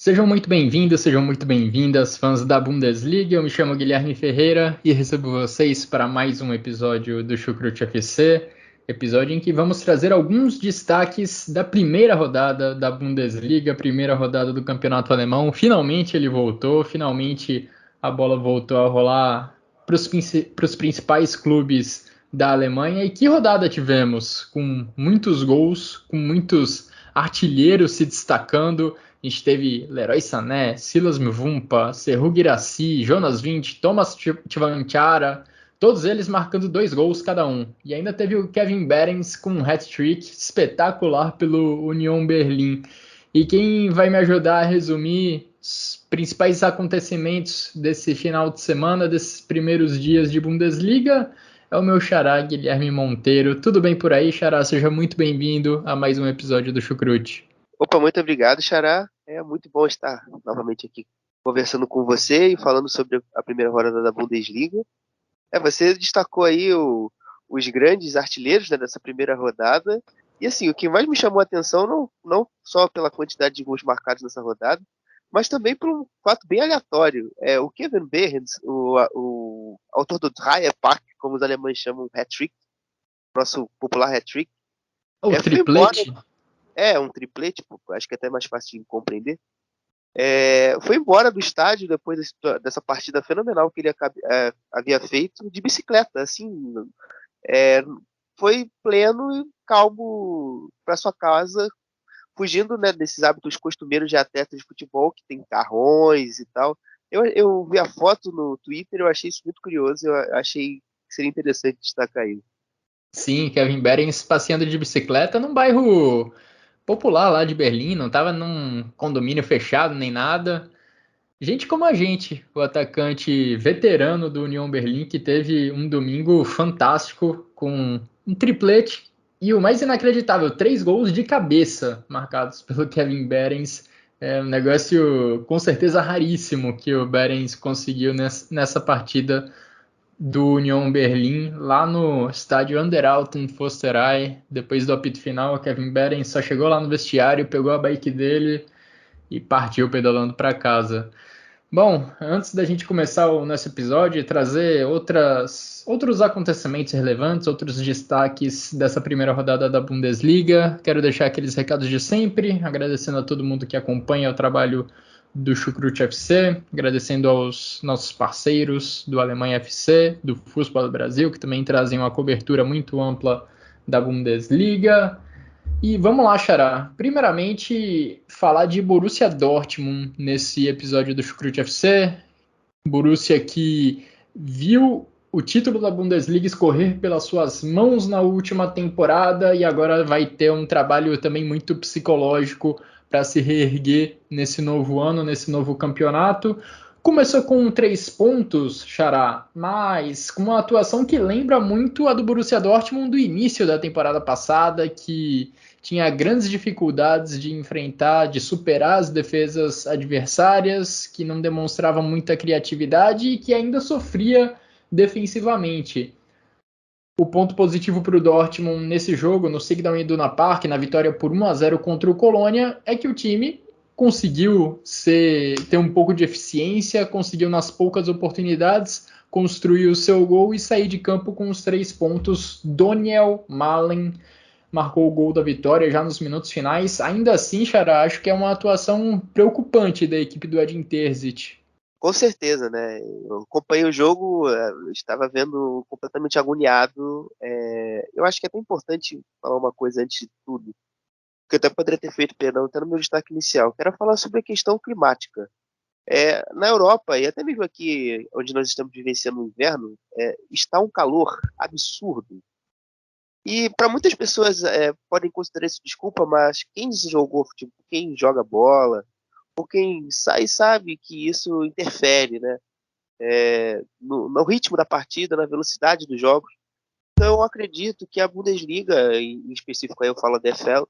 Sejam muito bem-vindos, sejam muito bem-vindas, fãs da Bundesliga. Eu me chamo Guilherme Ferreira e recebo vocês para mais um episódio do Chucrute FC, episódio em que vamos trazer alguns destaques da primeira rodada da Bundesliga, primeira rodada do Campeonato Alemão. Finalmente ele voltou, finalmente a bola voltou a rolar para os principais clubes da Alemanha. E que rodada tivemos, com muitos gols, com muitos artilheiros se destacando. A gente teve Leroy Sané, Silas Mvumpa, Serhou Guirassy, Jonas Vindt, Thomas Tivanchara, todos eles marcando 2 gols cada um. E ainda teve o Kevin Behrens com um hat-trick espetacular pelo Union Berlin. E quem vai me ajudar a resumir os principais acontecimentos desse final de semana, desses primeiros dias de Bundesliga, é o meu xará, Guilherme Monteiro. Tudo bem por aí, xará? Seja muito bem-vindo a mais um episódio do Chucrute. Opa, muito obrigado, Xará. É muito bom estar novamente aqui conversando com você e falando sobre a primeira rodada da Bundesliga. Você destacou aí os grandes artilheiros, né, dessa primeira rodada. E assim, o que mais me chamou a atenção, não só pela quantidade de gols marcados nessa rodada, mas também por um fato bem aleatório. O Kevin Behrens, o autor do Dreierpack, como os alemães chamam, hat-trick, nosso popular hat-trick, O foi embora. triplete? Um triplete, acho que é até mais fácil de compreender. Foi embora do estádio depois dessa partida fenomenal que ele havia feito de bicicleta. Assim, foi pleno e calmo para sua casa, fugindo, né, desses hábitos costumeiros de atletas de futebol que tem carrões e tal. Eu vi a foto no Twitter, eu achei isso muito curioso, eu achei que seria interessante destacar isso. Sim, Kevin Behrens passeando de bicicleta num bairro popular lá de Berlim, não estava num condomínio fechado nem nada. Gente como a gente, o atacante veterano do Union Berlim, que teve um domingo fantástico com um triplete e o mais inacreditável, 3 gols de cabeça marcados pelo Kevin Behrens. É um negócio com certeza raríssimo que o Behrens conseguiu nessa partida do Union Berlim, lá no estádio Anderalten Fosterei. Depois do apito final, o Kevin Behrens só chegou lá no vestiário, pegou a bike dele e partiu pedalando para casa. Bom, antes da gente começar o nosso episódio e trazer outros acontecimentos relevantes, outros destaques dessa primeira rodada da Bundesliga, quero deixar aqueles recados de sempre, agradecendo a todo mundo que acompanha o trabalho do Chucrute FC, agradecendo aos nossos parceiros do Alemanha FC, do Fußball Brasil, que também trazem uma cobertura muito ampla da Bundesliga. E vamos lá, Xará. Primeiramente, falar de Borussia Dortmund nesse episódio do Chucrute FC. Borussia que viu o título da Bundesliga escorrer pelas suas mãos na última temporada e agora vai ter um trabalho também muito psicológico para se reerguer nesse novo ano, nesse novo campeonato. Começou com 3 pontos, Xará, mas com uma atuação que lembra muito a do Borussia Dortmund do início da temporada passada, que tinha grandes dificuldades de enfrentar, de superar as defesas adversárias, que não demonstrava muita criatividade e que ainda sofria defensivamente. O ponto positivo para o Dortmund nesse jogo, no Signal Iduna Park, na vitória por 1-0 contra o Colônia, é que o time conseguiu ter um pouco de eficiência, conseguiu nas poucas oportunidades construir o seu gol e sair de campo com os 3 pontos. Daniel Malen marcou o gol da vitória já nos minutos finais. Ainda assim, Xará, acho que é uma atuação preocupante da equipe do Edin Terzic. Com certeza, né? Eu acompanhei o jogo, estava vendo completamente agoniado. Eu acho que é até importante falar uma coisa antes de tudo, que eu até poderia ter feito, perdão, até no meu destaque inicial. Quero falar sobre a questão climática. Na Europa, e até mesmo aqui onde nós estamos vivenciando o inverno, está um calor absurdo. E para muitas pessoas podem considerar isso desculpa, mas quem jogou futebol, quem joga bola, ou quem sai sabe que isso interfere, né? No ritmo da partida, na velocidade dos jogos. Então eu acredito que a Bundesliga, em específico aí eu falo da EFL,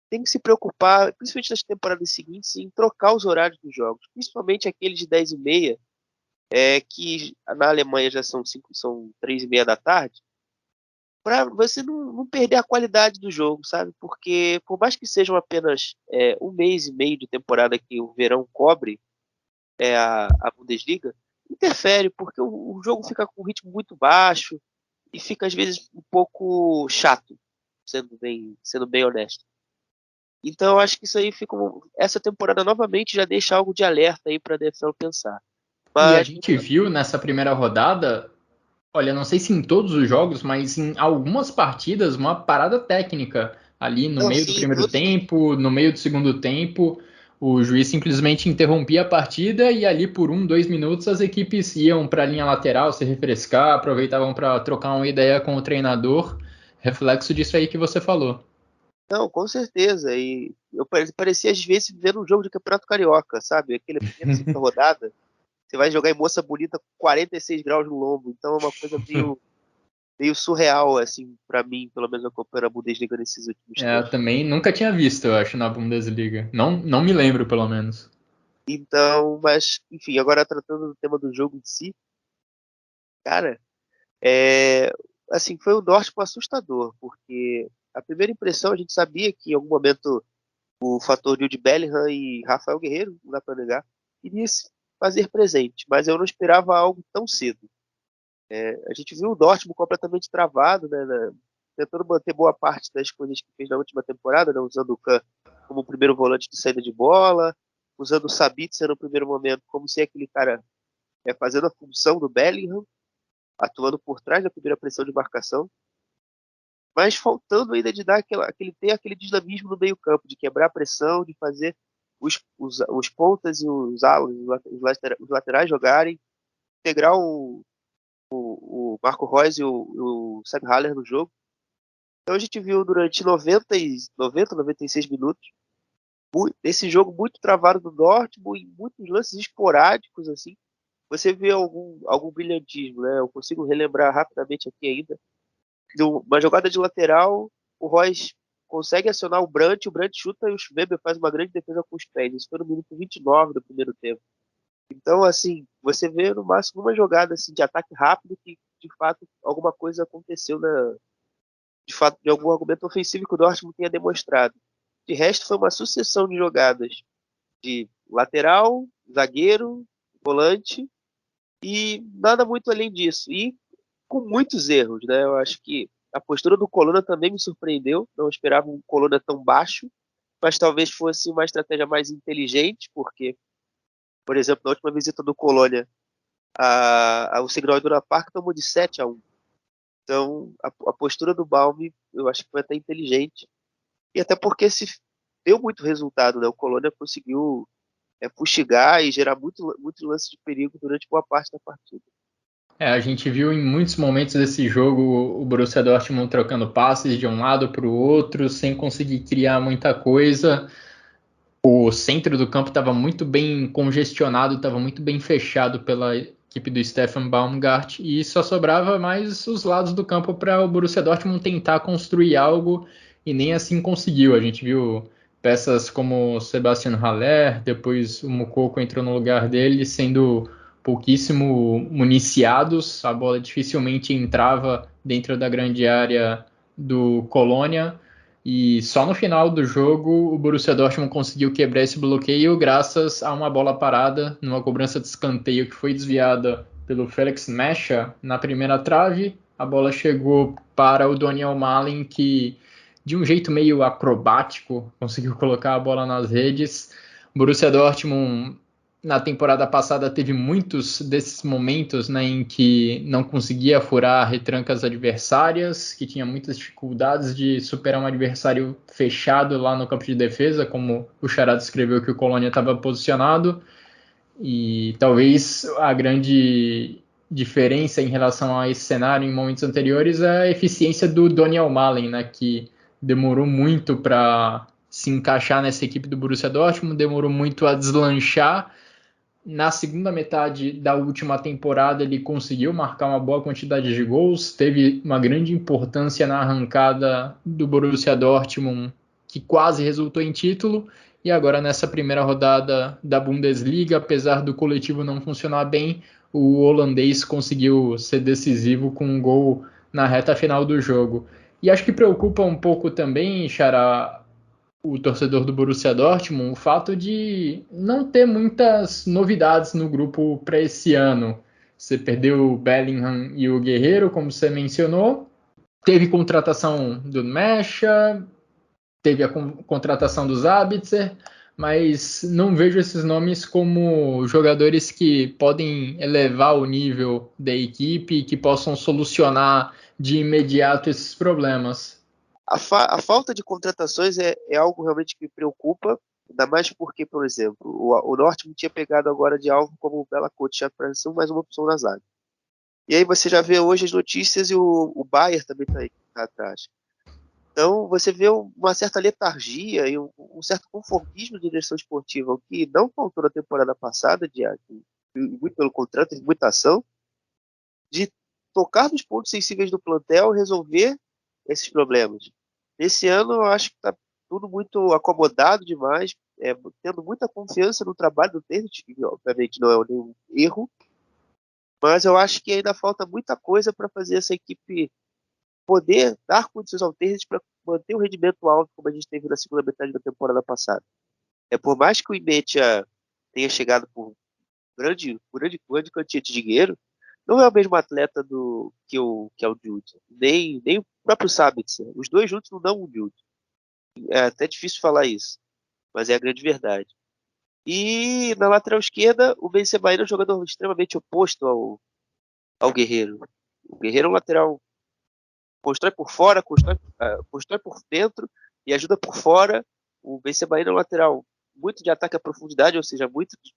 tem que se preocupar, principalmente nas temporadas seguintes, em trocar os horários dos jogos, principalmente aqueles de 10h30, que na Alemanha já são 3h30 da tarde. para você não perder a qualidade do jogo, sabe? Porque por mais que sejam apenas um mês e meio de temporada que o verão cobre a Bundesliga, interfere, porque o jogo fica com um ritmo muito baixo e fica às vezes um pouco chato, sendo bem honesto. Então eu acho que isso aí essa temporada novamente já deixa algo de alerta aí para a NFL pensar. E a Mas gente viu nessa primeira rodada, olha, não sei se em todos os jogos, mas em algumas partidas, uma parada técnica ali no não, meio do sim, primeiro tempo, no meio do segundo tempo. O juiz simplesmente interrompia a partida e ali por 1, 2 minutos as equipes iam para a linha lateral se refrescar, aproveitavam para trocar uma ideia com o treinador. Reflexo disso aí que você falou. não, com certeza. E eu parecia às vezes vendo um jogo de Campeonato Carioca, sabe? Aquele primeira segunda rodada, você vai jogar em Moça Bonita com 46 graus no lombo, então é uma coisa meio surreal, assim, para mim, pelo menos acompanhando a Bundesliga nesses últimos É, eu tempos. também nunca tinha visto, eu acho, na Bundesliga. Não, não me lembro, pelo menos. Então, mas, enfim, agora tratando do tema do jogo em si, cara, assim, foi um Dortmund assustador, porque a primeira impressão a gente sabia que em algum momento o fator Jude Bellingham e Rafael Guerreiro, não dá para negar, iria se fazer presente, mas eu não esperava algo tão cedo. A gente viu o Dortmund completamente travado, né, tentando manter boa parte das coisas que fez na última temporada, né, usando o Kahn como primeiro volante de saída de bola, usando o Sabitzer no primeiro momento como se aquele cara fazendo a função do Bellingham, atuando por trás da primeira pressão de marcação, mas faltando ainda de dar ter aquele dinamismo no meio campo, de quebrar a pressão, de fazer os pontas e os alas, os laterais jogarem, integrar o Marco Reus e o Sam Haller no jogo. Então a gente viu durante 96 minutos esse jogo muito travado do Dortmund, em muitos lances esporádicos, assim. Você vê algum brilhantismo, né? Eu consigo relembrar rapidamente aqui ainda. Uma jogada de lateral, o Reus consegue acionar o Brandt chuta e o Weber faz uma grande defesa com os pés. Isso foi no minuto 29 do primeiro tempo. Então, assim, você vê no máximo uma jogada assim, de ataque rápido que, de fato, alguma coisa aconteceu de fato, de algum argumento ofensivo que o Dortmund tenha demonstrado. De resto, foi uma sucessão de jogadas de lateral, zagueiro, volante e nada muito além disso. E com muitos erros, né? Eu acho que a postura do Colonna também me surpreendeu. Não esperava um Colonna tão baixo, mas talvez fosse uma estratégia mais inteligente, porque, por exemplo, na última visita do Colônia, o Signal Iduna Park tomou de 7-1. Então, a postura do Balme, eu acho que foi até inteligente. E até porque se deu muito resultado, né? O Colônia conseguiu fustigar e gerar muito lance de perigo durante boa parte da partida. A gente viu em muitos momentos desse jogo o Borussia Dortmund trocando passes de um lado para o outro, sem conseguir criar muita coisa. O centro do campo estava muito bem congestionado, estava muito bem fechado pela equipe do Stefan Baumgart e só sobrava mais os lados do campo para o Borussia Dortmund tentar construir algo e nem assim conseguiu. A gente viu peças como Sebastian Haller, depois o Moukoko entrou no lugar dele, sendo pouquíssimo municiados, a bola dificilmente entrava dentro da grande área do Colônia. E só no final do jogo o Borussia Dortmund conseguiu quebrar esse bloqueio graças a uma bola parada numa cobrança de escanteio que foi desviada pelo Felix Mecha na primeira trave. A bola chegou para o Daniel Malen, que de um jeito meio acrobático conseguiu colocar a bola nas redes. O Borussia Dortmund na temporada passada teve muitos desses momentos, né, em que não conseguia furar retrancas adversárias, que tinha muitas dificuldades de superar um adversário fechado lá no campo de defesa, como o Chará descreveu que o Colônia estava posicionado, e talvez a grande diferença em relação a esse cenário em momentos anteriores é a eficiência do Daniel Malen, né, que demorou muito para se encaixar nessa equipe do Borussia Dortmund, demorou muito a deslanchar. Na segunda metade da última temporada, ele conseguiu marcar uma boa quantidade de gols, teve uma grande importância na arrancada do Borussia Dortmund, que quase resultou em título, e agora nessa primeira rodada da Bundesliga, apesar do coletivo não funcionar bem, o holandês conseguiu ser decisivo com um gol na reta final do jogo. E acho que preocupa um pouco também, Xará, o torcedor do Borussia Dortmund, o fato de não ter muitas novidades no grupo para esse ano. Você perdeu o Bellingham e o Guerreiro, como você mencionou. Teve contratação do Mecha, teve a contratação do Sabitzer, mas não vejo esses nomes como jogadores que podem elevar o nível da equipe e que possam solucionar de imediato esses problemas. A falta de contratações é algo realmente que me preocupa, ainda mais porque, por exemplo, o Dortmund tinha pegado agora de alvo como o Bela Coutinho para ser mais uma opção na zaga. E aí você já vê hoje as notícias e o Bayer também está aí tá atrás. Então você vê uma certa letargia e um certo conformismo de direção esportiva, o que não faltou na temporada passada, muito pelo contrário, teve muita ação, de tocar nos pontos sensíveis do plantel, resolver esses problemas. Esse ano eu acho que está tudo muito acomodado demais, tendo muita confiança no trabalho do Terzic, que obviamente não é nenhum erro, mas eu acho que ainda falta muita coisa para fazer essa equipe poder dar condições ao Terzic para manter o rendimento alto como a gente teve na segunda metade da temporada passada. Por mais que o Imetia tenha chegado por grande quantia de dinheiro, não é o mesmo atleta que o Jude, nem o próprio Sabitzer. Os dois juntos não dão um Jude. É até difícil falar isso, mas é a grande verdade. E na lateral esquerda, o Benzema é um jogador extremamente oposto ao Guerreiro. O Guerreiro é um lateral constrói por fora, constrói por dentro e ajuda por fora. O Benzema é um lateral muito de ataque à profundidade, ou seja, muito de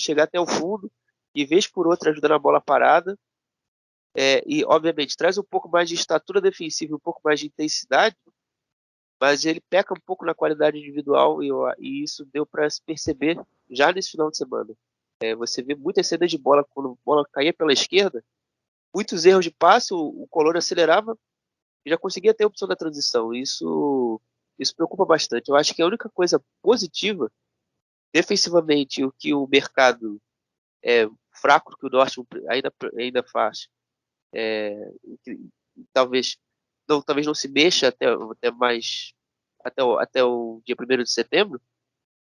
chegar até o fundo e vez por outra ajuda na bola parada. E obviamente traz um pouco mais de estatura defensiva, um pouco mais de intensidade, mas ele peca um pouco na qualidade individual e isso deu para se perceber já nesse final de semana. Você vê muitas saídas de bola quando a bola caía pela esquerda, muitos erros de passe, o Colônia acelerava e já conseguia ter a opção da transição. Isso preocupa bastante. Eu acho que a única coisa positiva, defensivamente, o que o mercado fraco que o Dortmund ainda faz, que talvez não se mexa até o dia 1º de setembro,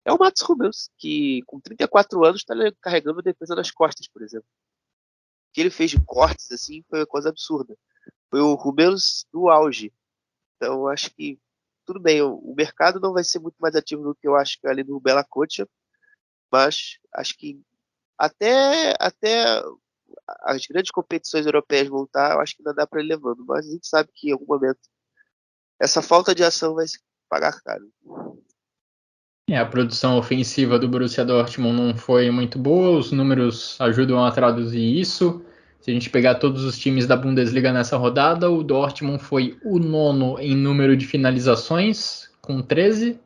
é o Mats Hummels, que com 34 anos está carregando a defesa nas costas, por exemplo. O que ele fez de cortes assim foi uma coisa absurda. Foi o Hummels no auge. Então acho que tudo bem, o mercado não vai ser muito mais ativo do que eu acho que ali do Bela Coutinho, mas acho que até as grandes competições europeias voltar, eu acho que ainda dá para ir levando, mas a gente sabe que em algum momento essa falta de ação vai se pagar caro. A produção ofensiva do Borussia Dortmund não foi muito boa, os números ajudam a traduzir isso. Se a gente pegar todos os times da Bundesliga nessa rodada, o Dortmund foi o 9º em número de finalizações, com 13,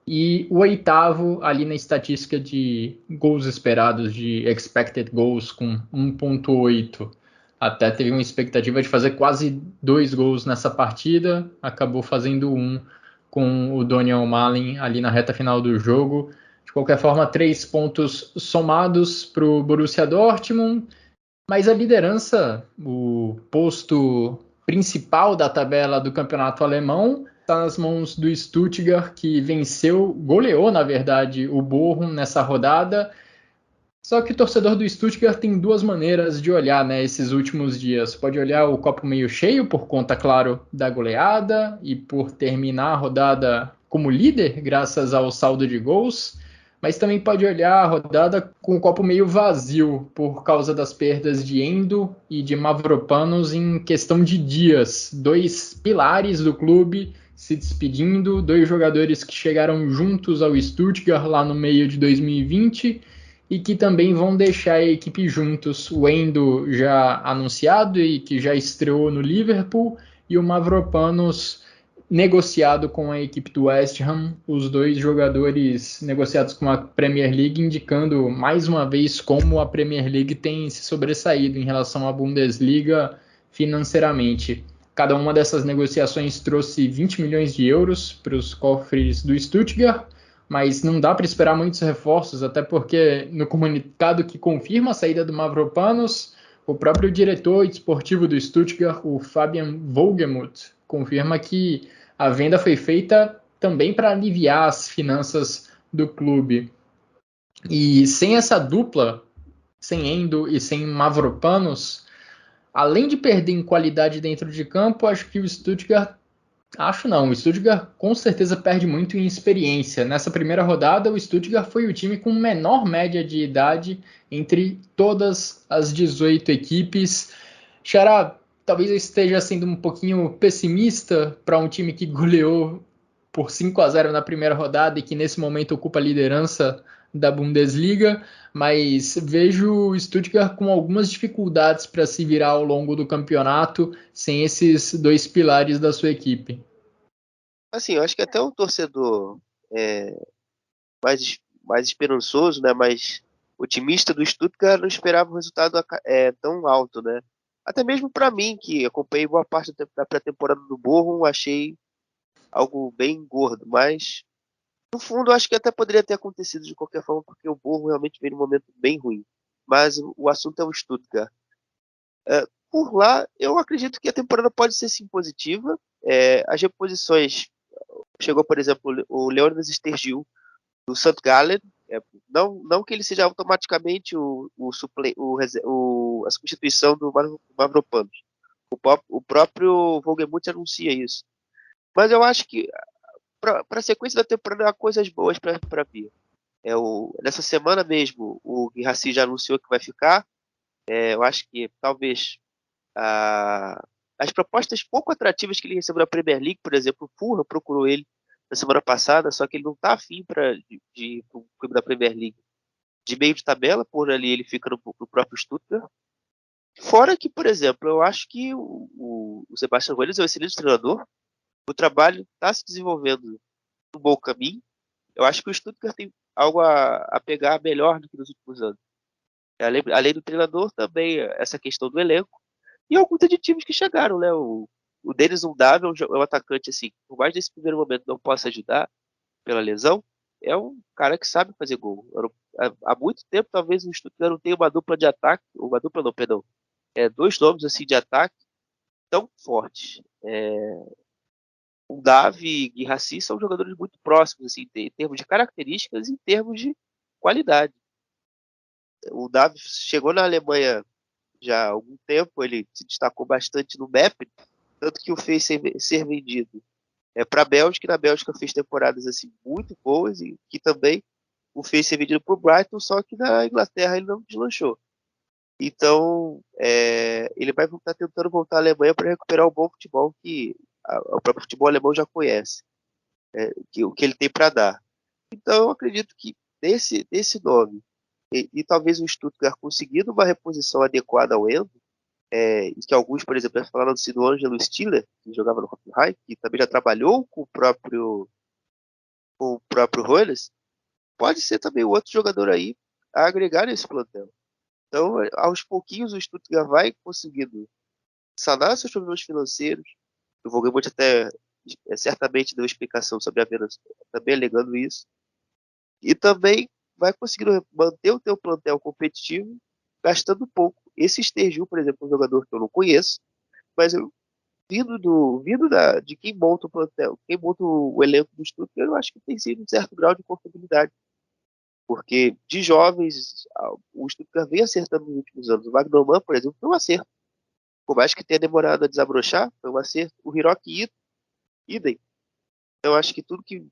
e o 8º ali na estatística de gols esperados, de expected goals, com 1,8. Até teve uma expectativa de fazer quase 2 gols nessa partida, acabou fazendo 1 com o Daniel Malin ali na reta final do jogo. De qualquer forma, 3 pontos somados para o Borussia Dortmund, mas a liderança, o posto principal da tabela do campeonato alemão, está nas mãos do Stuttgart, que goleou, na verdade, o Bochum nessa rodada. Só que o torcedor do Stuttgart tem duas maneiras de olhar, né, esses últimos dias. Pode olhar o copo meio cheio, por conta, claro, da goleada e por terminar a rodada como líder, graças ao saldo de gols, mas também pode olhar a rodada com o copo meio vazio, por causa das perdas de Endo e de Mavropanos em questão de dias. 2 pilares do clube se despedindo, 2 jogadores que chegaram juntos ao Stuttgart lá no meio de 2020 e que também vão deixar a equipe juntos. O Endo já anunciado e que já estreou no Liverpool, e o Mavropanos negociado com a equipe do West Ham, os 2 jogadores negociados com a Premier League, indicando mais uma vez como a Premier League tem se sobressaído em relação à Bundesliga financeiramente. Cada uma dessas negociações trouxe 20 milhões de euros para os cofres do Stuttgart, mas não dá para esperar muitos reforços, até porque no comunicado que confirma a saída do Mavropanos, O próprio diretor esportivo do Stuttgart, o Fabian Wohlgemuth, confirma que a venda foi feita também para aliviar as finanças do clube. E sem essa dupla, sem Endo e sem Mavropanos, além de perder em qualidade dentro de campo, acho que o Stuttgart o Stuttgart com certeza perde muito em experiência. Nessa primeira rodada, o Stuttgart foi o time com menor média de idade entre todas as 18 equipes. Xará, talvez eu esteja sendo um pouquinho pessimista para um time que goleou por 5-0 na primeira rodada e que nesse momento ocupa a liderança da Bundesliga, mas vejo o Stuttgart com algumas dificuldades para se virar ao longo do campeonato sem esses dois pilares da sua equipe. Assim, eu acho que até um torcedor mais esperançoso, né, mais otimista do Stuttgart não esperava um resultado tão alto, né? Até mesmo para mim, que acompanhei boa parte da pré-temporada do Bochum, achei algo bem gordo, mas no fundo acho que até poderia ter acontecido de qualquer forma, porque o Bochum realmente veio num momento bem ruim. Mas o assunto é o Stuttgart. Por lá, eu acredito que a temporada pode ser sim positiva. As reposições, chegou por exemplo o Leonidas Stergil do St. Gallen, não que ele seja automaticamente a substituição do Mavropanos. O próprio Vogelmuth anuncia isso. Mas eu acho que para a sequência da temporada há coisas boas para vir. Nessa semana mesmo, o Guirassy já anunciou que vai ficar. Eu acho que talvez as propostas pouco atrativas que ele recebeu na Premier League, por exemplo, o Fulham procurou ele na semana passada, só que ele não está afim de ir para o clube da Premier League de meio de tabela, por ali ele fica no próprio Stuttgart. Fora que, por exemplo, eu acho que o Sebastian Hoeneß é um excelente treinador, o trabalho está se desenvolvendo no bom caminho. Eu acho que o Stuttgart tem algo a pegar melhor do que nos últimos anos. Além do treinador, também essa questão do elenco e alguns aditivos que chegaram, né? O Denis Undave é um atacante, assim, por mais nesse primeiro momento não possa ajudar pela lesão, é um cara que sabe fazer gol. Há muito tempo, talvez o Stuttgart não tenha uma dupla de ataque, uma dupla não, perdão, dois nomes assim de ataque tão fortes. O Davi e Guirassy são jogadores muito próximos, assim, em termos de características e em termos de qualidade. O Davi chegou na Alemanha já há algum tempo, ele se destacou bastante no MEP, tanto que o fez ser vendido para a Bélgica, e na Bélgica fez temporadas assim, muito boas, e que também o fez ser vendido para o Brighton, só que na Inglaterra ele não deslanchou. Então, ele vai estar tentando voltar à Alemanha para recuperar o bom futebol que o próprio futebol alemão já conhece, o que ele tem para dar. Então, eu acredito que desse nome, e talvez o Stuttgart conseguindo uma reposição adequada ao Endo, que alguns, por exemplo, falaram do Ângelo Stiller, que jogava no Hoffenheim, que também já trabalhou com o próprio Hoeneß, pode ser também outro jogador aí a agregar nesse plantel. Então, aos pouquinhos, o Stuttgart vai conseguindo sanar seus problemas financeiros. O Vogelmuth até certamente deu explicação sobre a venda, também alegando isso. E também vai conseguindo manter o teu plantel competitivo, gastando pouco. Esse Stergil, por exemplo, é um jogador que eu não conheço, mas de quem monta o plantel, quem monta o elenco do Stuttgart, eu acho que tem sido um certo grau de confiabilidade. Porque de jovens, o Stuttgart vem acertando nos últimos anos. O Wagnermann, por exemplo, foi um acerto. Por mais que tenha demorado a desabrochar, foi um acerto. O Hiroki Ito, idem. Então, acho que tudo que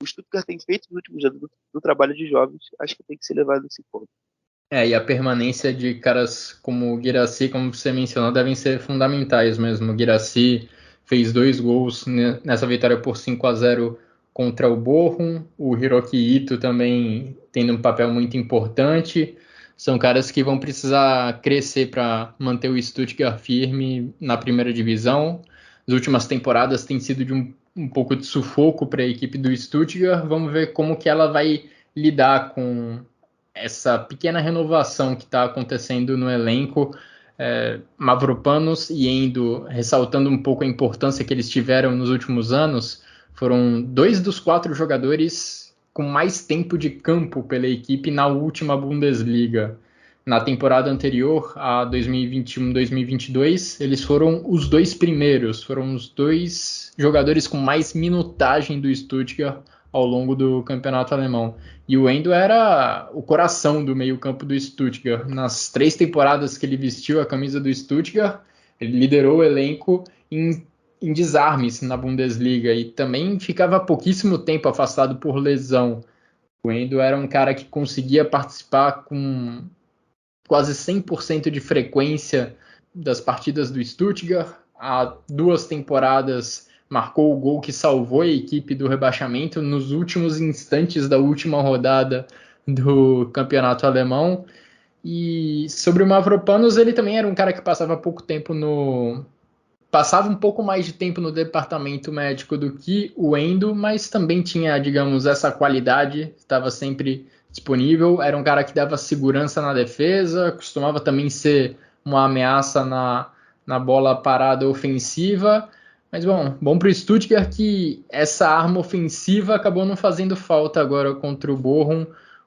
o Stuttgart tem feito nos últimos anos no trabalho de jovens, acho que tem que ser levado nesse ponto. E a permanência de caras como o Guirassy, como você mencionou, devem ser fundamentais mesmo. O Guirassy fez 2 gols nessa vitória por 5-0 contra o Bochum. O Hiroki Ito também tendo um papel muito importante. São caras que vão precisar crescer para manter o Stuttgart firme na primeira divisão. As últimas temporadas têm sido de um pouco de sufoco para a equipe do Stuttgart. Vamos ver como que ela vai lidar com essa pequena renovação que está acontecendo no elenco. Mavropanos e Endo, ressaltando um pouco a importância que eles tiveram nos últimos anos, foram 2 dos 4 jogadores com mais tempo de campo pela equipe na última Bundesliga. Na temporada anterior, a 2021-2022, eles foram os dois primeiros, foram os dois jogadores com mais minutagem do Stuttgart ao longo do campeonato alemão. E o Endo era o coração do meio-campo do Stuttgart. Nas 3 temporadas que ele vestiu a camisa do Stuttgart, ele liderou o elenco em desarmes na Bundesliga e também ficava pouquíssimo tempo afastado por lesão. O Endo era um cara que conseguia participar com quase 100% de frequência das partidas do Stuttgart. Há 2 temporadas marcou o gol que salvou a equipe do rebaixamento nos últimos instantes da última rodada do campeonato alemão. E sobre o Mavropanos, ele também era um cara que passava pouco tempo passava um pouco mais de tempo no departamento médico do que o Endo, mas também tinha, digamos, essa qualidade, estava sempre disponível, era um cara que dava segurança na defesa, costumava também ser uma ameaça na bola parada ofensiva, mas bom para o Stuttgart que essa arma ofensiva acabou não fazendo falta agora contra o Bochum.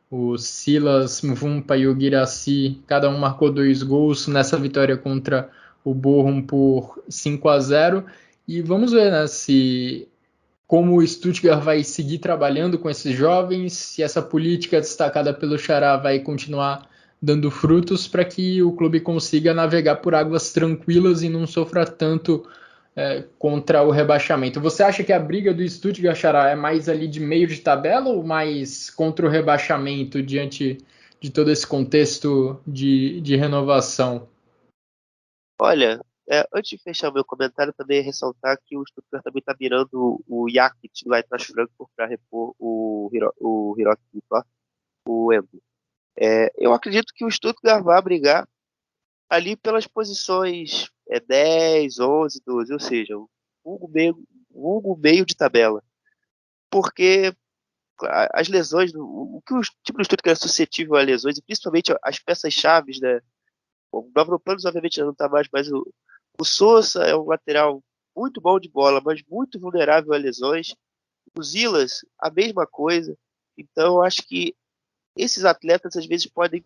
O Silas Mvumpa e o Guirassy, cada um marcou 2 gols nessa vitória contra o Bochum por 5-0. E vamos ver, né, se como o Stuttgart vai seguir trabalhando com esses jovens, se essa política destacada pelo Xará vai continuar dando frutos para que o clube consiga navegar por águas tranquilas e não sofra tanto contra o rebaixamento. Você acha que a briga do Stuttgart, Xará, é mais ali de meio de tabela ou mais contra o rebaixamento diante de todo esse contexto de renovação? Olha, antes de fechar o meu comentário, também ressaltar que o Stuttgart também está mirando o Jakic do Eintracht Frankfurt para repor o Hiroki Ito, o Endo. Eu acredito que o Stuttgart vai brigar ali pelas posições 10, 11, 12, ou seja, o vulgo meio de tabela. Porque as lesões, o que o time do Stuttgart é suscetível a lesões, e principalmente as peças-chave, né? O Mavropanos, obviamente, já não está mais, mas o Sousa é um lateral muito bom de bola, mas muito vulnerável a lesões. O Silas, a mesma coisa. Então, eu acho que esses atletas, às vezes, podem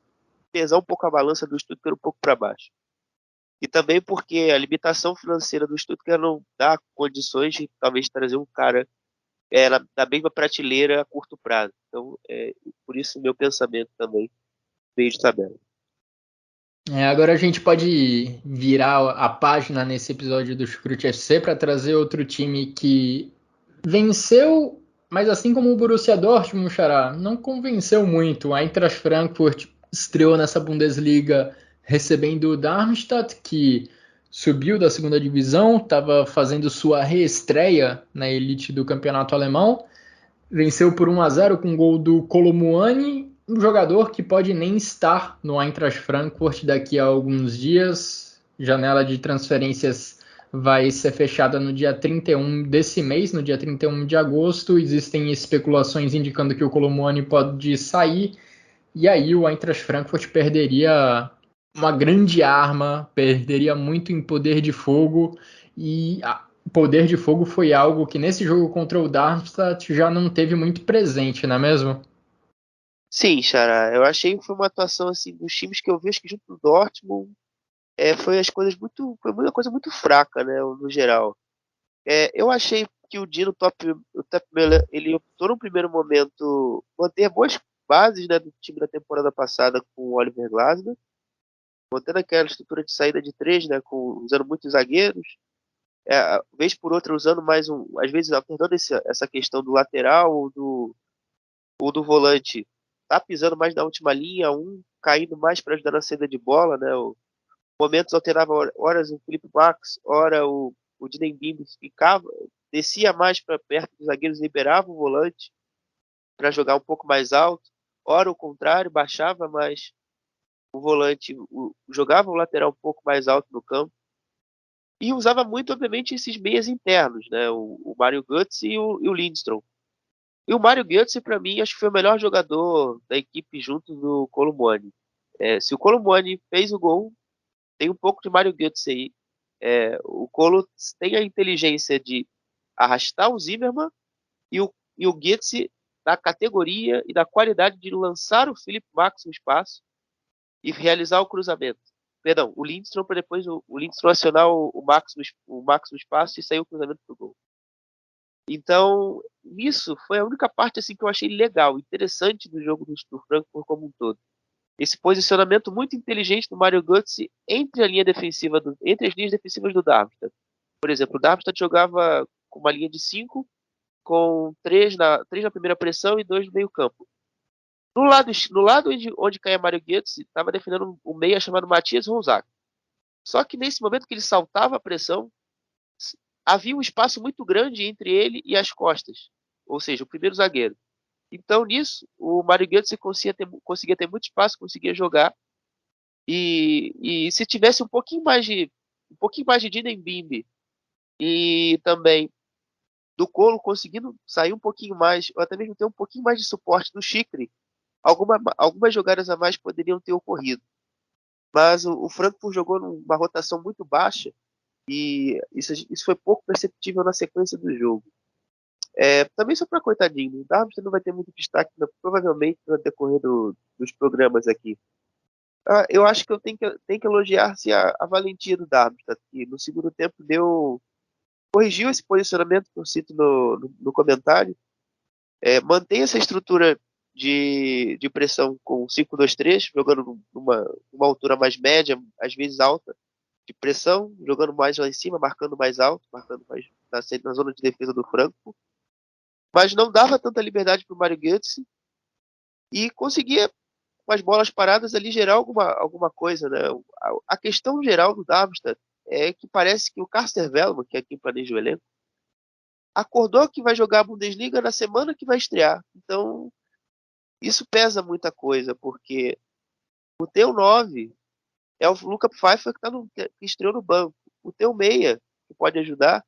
pesar um pouco a balança do Stuttgart um pouco para baixo. E também porque a limitação financeira do Stuttgart não dá condições de talvez trazer um cara da mesma prateleira a curto prazo. Então, por isso o meu pensamento também meio de tabela. Agora a gente pode virar a página nesse episódio do Chucrute FC para trazer outro time que venceu, mas assim como o Borussia Dortmund, Xará, não convenceu muito. O Eintracht Frankfurt estreou nessa Bundesliga recebendo o Darmstadt, que subiu da segunda divisão, estava fazendo sua reestreia na elite do campeonato alemão. Venceu por 1-0 com gol do Kolo Muani, um jogador que pode nem estar no Eintracht Frankfurt daqui a alguns dias. Janela de transferências vai ser fechada no dia 31 desse mês, no dia 31 de agosto. Existem especulações indicando que o Kolo Muani pode sair. E aí o Eintracht Frankfurt perderia uma grande arma, perderia muito em poder de fogo. E poder de fogo foi algo que nesse jogo contra o Darmstadt já não teve muito presente, não é mesmo? Sim, Xará, eu achei que foi uma atuação assim dos times que eu vi, acho que junto do Dortmund, foi uma coisa muito fraca, né, no geral. Eu achei que o Top Miller, ele optou no primeiro momento manter boas bases, né, do time da temporada passada com o Oliver Glasner, mantendo aquela estrutura de saída de três, né, usando muitos zagueiros, vez por outra usando mais às vezes alternando essa questão do lateral ou do volante, tá pisando mais na última linha, caindo mais para ajudar na saída de bola, né, momentos alternava horas o Felipe Max, hora o Dinen Bimbe ficava, descia mais para perto dos zagueiros, liberava o volante para jogar um pouco mais alto, hora o contrário, baixava mais o volante, jogava o lateral um pouco mais alto no campo, e usava muito, obviamente, esses meias internos, né, o Mario Götze e o Lindstrom. E o Mario Götze, para mim, acho que foi o melhor jogador da equipe junto do Kolo Muani. Se o Kolo Muani fez o gol, tem um pouco de Mario Götze aí. O Colo tem a inteligência de arrastar o Zimmermann e o Götze da categoria e da qualidade de lançar o Felipe Max no espaço e realizar o cruzamento. Perdão, o Lindstrom para depois o Lindstrom acionar o Max no espaço e sair o cruzamento pro gol. Então, isso foi a única parte assim que eu achei legal, interessante do jogo do Frankfurt como um todo. Esse posicionamento muito inteligente do Mario Götze entre entre as linhas defensivas do Darmstadt. Por exemplo, o Darmstadt jogava com uma linha de 5, com três na primeira pressão e 2 no meio campo. No lado onde caía Mario Götze, estava defendendo um meia chamado Matthias Ronzak. Só que nesse momento que ele saltava a pressão, havia um espaço muito grande entre ele e as costas, ou seja, o primeiro zagueiro. Então, nisso, o Mario Götze conseguia ter muito espaço, conseguia jogar. E se tivesse um pouquinho mais de Dinembimbe e também do Colo conseguindo sair um pouquinho mais, ou até mesmo ter um pouquinho mais de suporte do Chicre, algumas jogadas a mais poderiam ter ocorrido. Mas o Frankfurt jogou numa rotação muito baixa e isso foi pouco perceptível na sequência do jogo. Também só para coitadinho, o Darmstadt não vai ter muito destaque, provavelmente, no decorrer dos programas aqui. Eu acho que eu tenho que elogiar-se a valentia do Darmstadt, que no segundo tempo corrigiu esse posicionamento que eu cito no comentário, mantém essa estrutura de pressão com 5-2-3, jogando numa altura mais média, às vezes alta, de pressão, jogando mais lá em cima, marcando mais alto, marcando mais na zona de defesa do Franco, mas não dava tanta liberdade para o Mario Götze e conseguia, com as bolas paradas ali, gerar alguma coisa. Né? A questão geral do Darmstadt é que parece que o Carsten Wellman, que é quem planeja o elenco, acordou que vai jogar a Bundesliga na semana que vai estrear. Então, isso pesa muita coisa, porque o teu 9 é o Luca Pfeiffer que estreou no banco. O teu meia, que pode ajudar,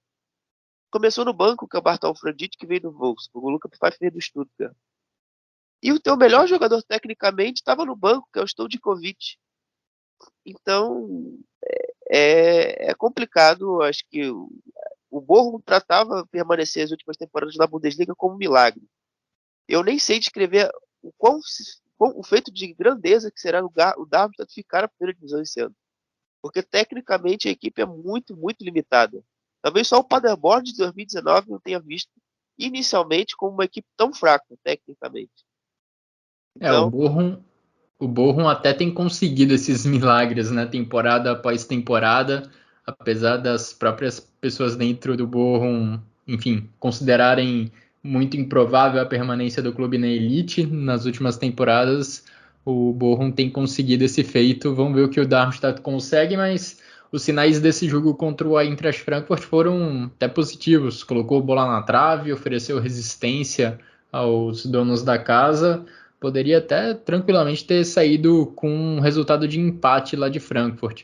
começou no banco, que é o Bartol Frandit, que veio do Wolfsburg. O Luca Pfeiffer veio do Stuttgart. E o teu melhor jogador tecnicamente estava no banco, que é o Stoudikovic. Então, é complicado. Acho que o Bochum tratava permanecer as últimas temporadas na Bundesliga como um milagre. Eu nem sei descrever o feito de grandeza que será o Darmstadt ficar na primeira divisão esse ano. Porque tecnicamente a equipe é muito, muito limitada. Talvez só o Paderborn de 2019 não tenha visto inicialmente como uma equipe tão fraca tecnicamente. O Então, Bochum até tem conseguido esses milagres, né? Temporada após temporada, apesar das próprias pessoas dentro do Bochum, enfim, considerarem muito improvável a permanência do clube na elite nas últimas temporadas, o Bochum tem conseguido esse feito. Vamos ver o que o Darmstadt consegue, mas os sinais desse jogo contra o Eintracht Frankfurt foram até positivos. Colocou bola na trave, ofereceu resistência aos donos da casa. Poderia até tranquilamente ter saído com um resultado de empate lá de Frankfurt.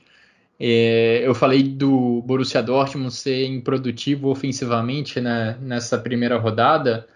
Eu falei do Borussia Dortmund ser improdutivo ofensivamente, né, nessa primeira rodada.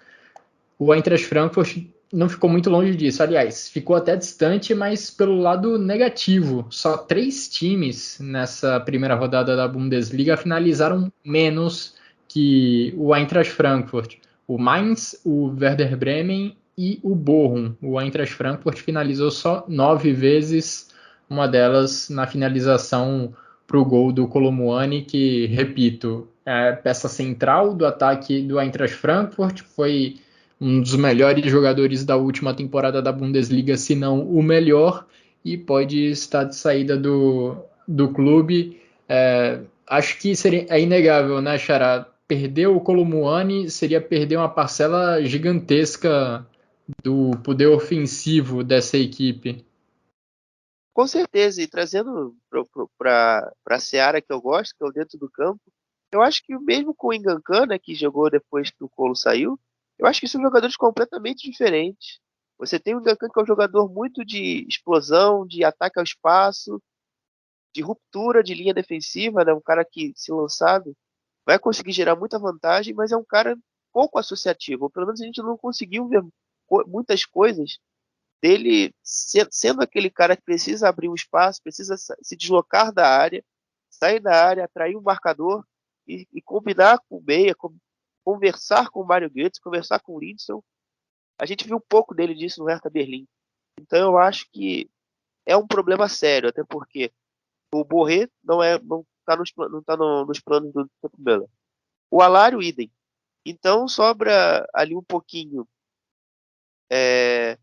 O Eintracht Frankfurt não ficou muito longe disso. Aliás, ficou até distante, mas pelo lado negativo. Só 3 times nessa primeira rodada da Bundesliga finalizaram menos que o Eintracht Frankfurt. O Mainz, o Werder Bremen e o Bochum. O Eintracht Frankfurt finalizou só 9 vezes, uma delas na finalização para o gol do Colomouani, que, repito, é a peça central do ataque do Eintracht Frankfurt, foi um dos melhores jogadores da última temporada da Bundesliga, se não o melhor, e pode estar de saída do clube. Acho que é inegável, né, Xará? Perder o Colomouani seria perder uma parcela gigantesca do poder ofensivo dessa equipe. com certeza, e trazendo para a seara que eu gosto, que é o dentro do campo, eu acho que mesmo com o Engancan, né, que jogou depois que o Colo saiu, eu acho que são jogadores completamente diferentes. Você tem o Engancan, que é um jogador muito de explosão, de ataque ao espaço, de ruptura de linha defensiva, né, um cara que, se lançado, vai conseguir gerar muita vantagem, mas é um cara pouco associativo, ou pelo menos a gente não conseguiu ver muitas coisas dele sendo aquele cara que precisa abrir um espaço, precisa se deslocar da área, sair da área, atrair um marcador e combinar com o meia, conversar com o Mário Götze, conversar com o Lindsson. A gente viu um pouco dele disso no Hertha Berlim. Então eu acho que é um problema sério, até porque o Borré não tá nos planos do Pep Guardiola. O Alário, idem. Então sobra ali um pouquinho é,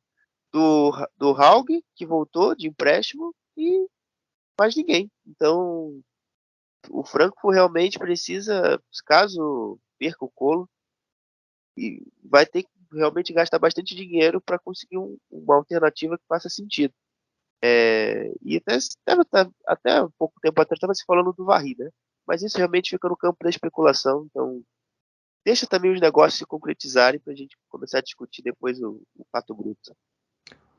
do Haug, que voltou de empréstimo, e mais ninguém. Então o Frankfurt realmente precisa, caso perca o Colo, e vai ter que realmente gastar bastante dinheiro para conseguir uma alternativa que faça sentido. E até um pouco tempo atrás estava se falando do Varri, né? Mas isso realmente fica no campo da especulação, então deixa também os negócios se concretizarem para a gente começar a discutir depois o fato bruto.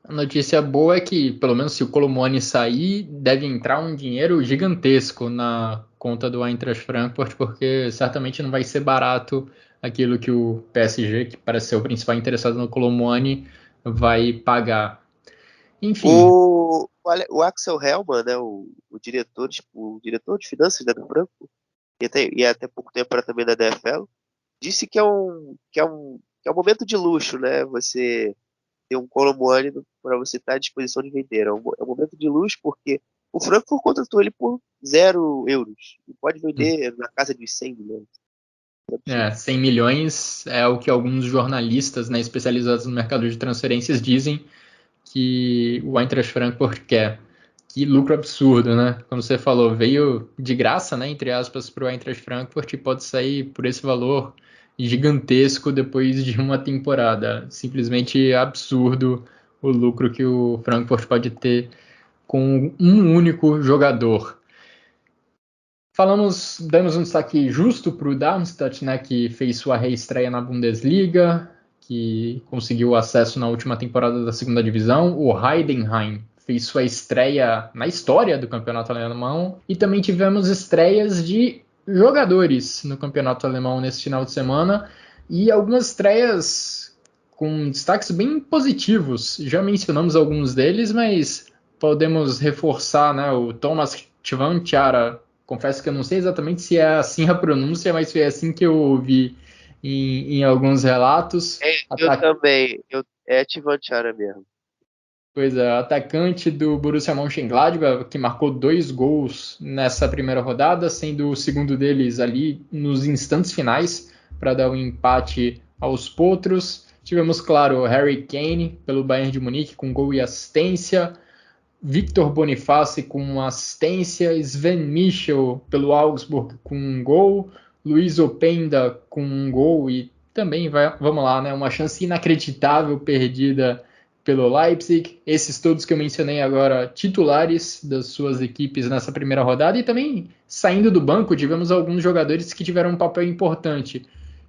A notícia boa é que, pelo menos se o Colomoni sair, deve entrar um dinheiro gigantesco na conta do Eintracht Frankfurt, porque certamente não vai ser barato aquilo que o PSG, que parece ser o principal interessado no Colomoni, vai pagar. Enfim, O Axel Hellmann, né, o diretor de finanças, né, do Frankfurt, e até pouco tempo era também da DFL, disse que é um momento de luxo, né? Você ter um Colomboani para você estar à disposição de vender. É um momento de luxo porque o Frankfurt contratou ele por 0 euros e pode vender na casa de 100 milhões. É absurdo. 100 milhões é o que alguns jornalistas, né, especializados no mercado de transferências dizem que o Eintracht Frankfurt quer. Que lucro absurdo, né? Como você falou, veio de graça, né, entre aspas, para o Eintracht Frankfurt e pode sair por esse valor gigantesco depois de uma temporada. Simplesmente absurdo o lucro que o Frankfurt pode ter com um único jogador. Damos um destaque justo para o Darmstadt, né, que fez sua reestreia na Bundesliga, que conseguiu acesso na última temporada da segunda divisão. O Heidenheim fez sua estreia na história do campeonato alemão. E também tivemos estreias de jogadores no campeonato alemão nesse final de semana. E algumas estreias com destaques bem positivos. Já mencionamos alguns deles, mas podemos reforçar, né, o Thomas Tchvanchara. Confesso que eu não sei exatamente se é assim a pronúncia, mas foi assim que eu ouvi em alguns relatos. Eu também. É Tivantiara mesmo. Pois é, atacante do Borussia Mönchengladbach, que marcou 2 gols nessa primeira rodada, sendo o segundo deles ali nos instantes finais para dar um empate aos potros. Tivemos, claro, Harry Kane pelo Bayern de Munique com gol e assistência. Victor Boniface com uma assistência, Sven Michel pelo Augsburg com um gol, Luiz Openda com um gol e também vamos lá, né, uma chance inacreditável perdida pelo Leipzig. Esses todos que eu mencionei agora, titulares das suas equipes nessa primeira rodada e também saindo do banco, tivemos alguns jogadores que tiveram um papel importante.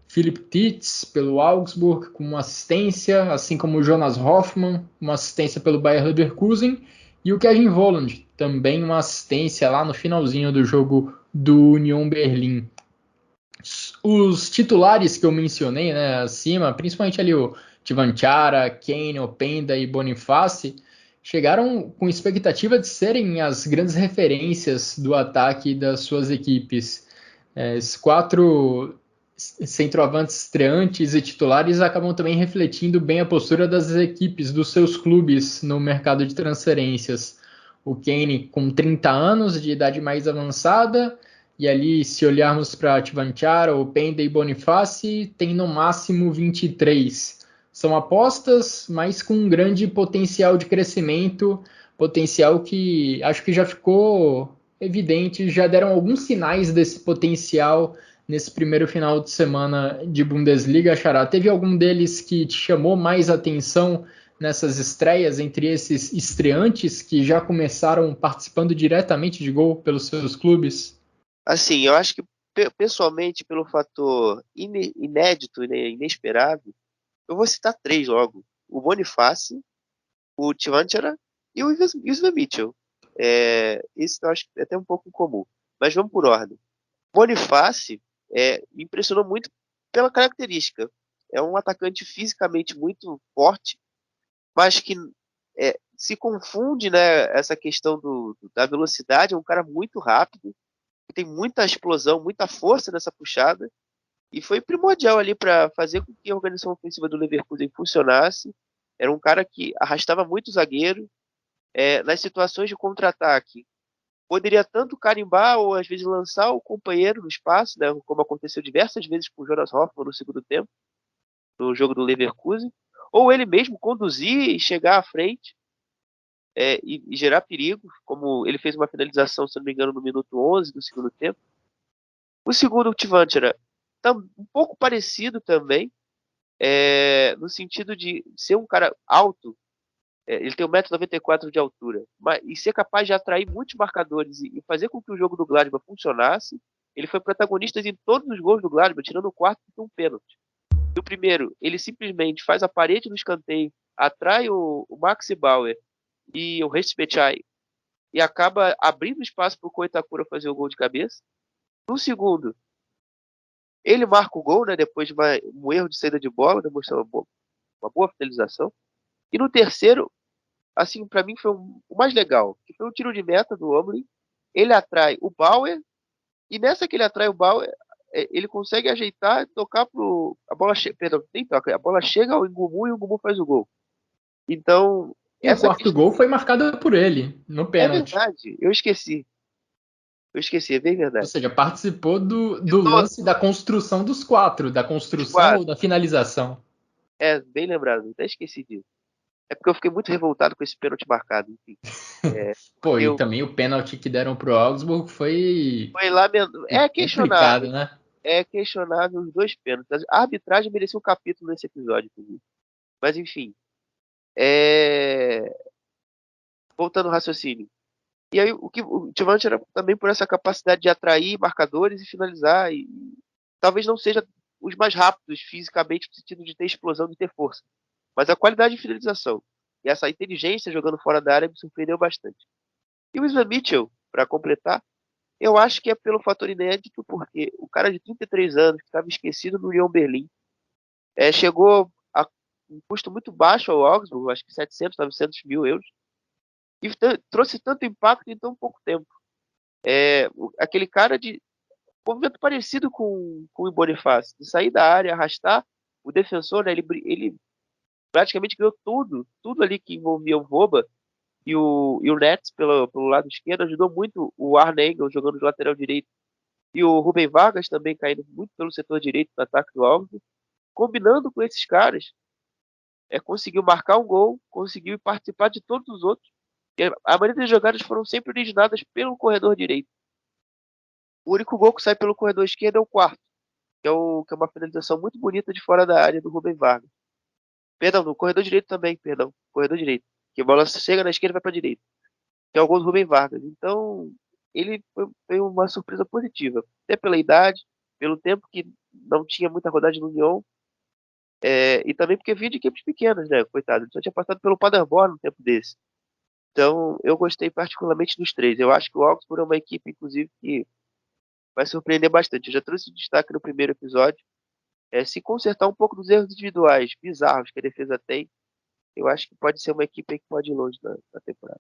Philipp Titz pelo Augsburg com uma assistência, assim como o Jonas Hoffmann, uma assistência pelo Bayer Leverkusen. E o Kevin Volland, também uma assistência lá no finalzinho do jogo do Union Berlim. Os titulares que eu mencionei, né, acima, principalmente ali o Tivanchara, Kane, Openda e Boniface, chegaram com expectativa de serem as grandes referências do ataque das suas equipes. Esses 4 centroavantes estreantes e titulares acabam também refletindo bem a postura das equipes, dos seus clubes no mercado de transferências. O Kane com 30 anos de idade mais avançada, e ali, se olharmos para Tivanchara, Openda e Boniface, tem no máximo 23. São apostas, mas com um grande potencial de crescimento, potencial que acho que já ficou evidente, já deram alguns sinais desse potencial nesse primeiro final de semana de Bundesliga, Xará. Teve algum deles que te chamou mais atenção nessas estreias, entre esses estreantes que já começaram participando diretamente de gol pelos seus clubes? Assim, eu acho que pessoalmente, pelo fator inédito, né, inesperado, eu vou citar 3 logo. O Boniface, o Tivanchara e o Sven Mitchell. Esse eu acho que é até um pouco comum. Mas vamos por ordem. Boniface me impressionou muito pela característica. É um atacante fisicamente muito forte, mas que se confunde, né, essa questão da velocidade. É um cara muito rápido, que tem muita explosão, muita força nessa puxada, e foi primordial ali para fazer com que a organização ofensiva do Leverkusen funcionasse. Era um cara que arrastava muito o zagueiro, nas situações de contra-ataque, poderia tanto carimbar ou às vezes lançar o companheiro no espaço, né, como aconteceu diversas vezes com o Jonas Hoffmann no segundo tempo, no jogo do Leverkusen, ou ele mesmo conduzir e chegar à frente e gerar perigo, como ele fez uma finalização, se não me engano, no minuto 11 do segundo tempo. O segundo, o Tivanchara, tá um pouco parecido também, no sentido de ser um cara alto, ele tem 1,94 m de altura, e ser capaz de atrair muitos marcadores e fazer com que o jogo do Gladbach funcionasse. Ele foi protagonista em todos os gols do Gladbach, tirando o quarto e um pênalti. No primeiro, ele simplesmente faz a parede no escanteio, atrai o Maxi Bauer e o Respechai e acaba abrindo espaço para o Koitakura fazer o gol de cabeça. No segundo, ele marca o gol, né, depois de um erro de saída de bola, demonstrando uma boa finalização. E no terceiro, assim, para mim foi o mais legal, que foi um tiro de meta do Omlin. Ele atrai o Bauer, e nessa que ele atrai o Bauer, ele consegue ajeitar, tocar pro... A bola perdão, nem toca, a bola chega ao Ngumu e o Ngumu faz o gol. Então, E o quarto gol foi marcado por ele, no pênalti. É verdade, eu esqueci. É bem Ou verdade. seja, participou do lance da construção dos quatro, da construção ou da finalização. Bem lembrado, até esqueci disso. É porque eu fiquei muito revoltado com esse pênalti marcado, enfim. Pô, e também o pênalti que deram pro Augsburg foi lamentável. É questionável. complicado, né? É questionável os dois pênaltis. A arbitragem merecia um capítulo nesse episódio, inclusive. Mas, enfim. Voltando ao raciocínio. E aí, o Tivante era também por essa capacidade de atrair marcadores e finalizar. E talvez não seja os mais rápidos fisicamente, no sentido de ter explosão, de ter força. Mas a qualidade de finalização e essa inteligência jogando fora da área me surpreendeu bastante. E o Sven Mitchell, para completar, eu acho que é pelo fator inédito, porque o cara de 33 anos, que estava esquecido no Union Berlim, chegou a um custo muito baixo ao Augsburg, acho que 700, 900 mil euros, e trouxe tanto impacto em tão pouco tempo. Aquele cara de movimento parecido com o Boniface, de sair da área, arrastar o defensor, né, ele praticamente ganhou tudo ali que envolvia o Voba e o Nets pelo lado esquerdo, ajudou muito o Arne Engel jogando de lateral direito e o Rubem Vargas também caindo muito pelo setor direito do ataque do Augsburg. Combinando com esses caras, conseguiu marcar um gol, conseguiu participar de todos os outros. E a maioria das jogadas foram sempre originadas pelo corredor direito. O único gol que sai pelo corredor esquerdo é o quarto, que é uma finalização muito bonita de fora da área do Rubem Vargas. Perdão, no corredor direito também, corredor direito. Que a bola chega na esquerda e vai para a direita. Que é o gol do Rubem Vargas. Então, ele foi uma surpresa positiva. Até pela idade, pelo tempo que não tinha muita rodagem no Union, e também porque vinha de equipes pequenas, né? Coitado, ele só tinha passado pelo Paderborn no tempo desse. Então, eu gostei particularmente dos três. Eu acho que o Augsburg é uma equipe, inclusive, que vai surpreender bastante. Eu já trouxe destaque no primeiro episódio. Se consertar um pouco dos erros individuais bizarros que a defesa tem, eu acho que pode ser uma equipe que pode ir longe na temporada.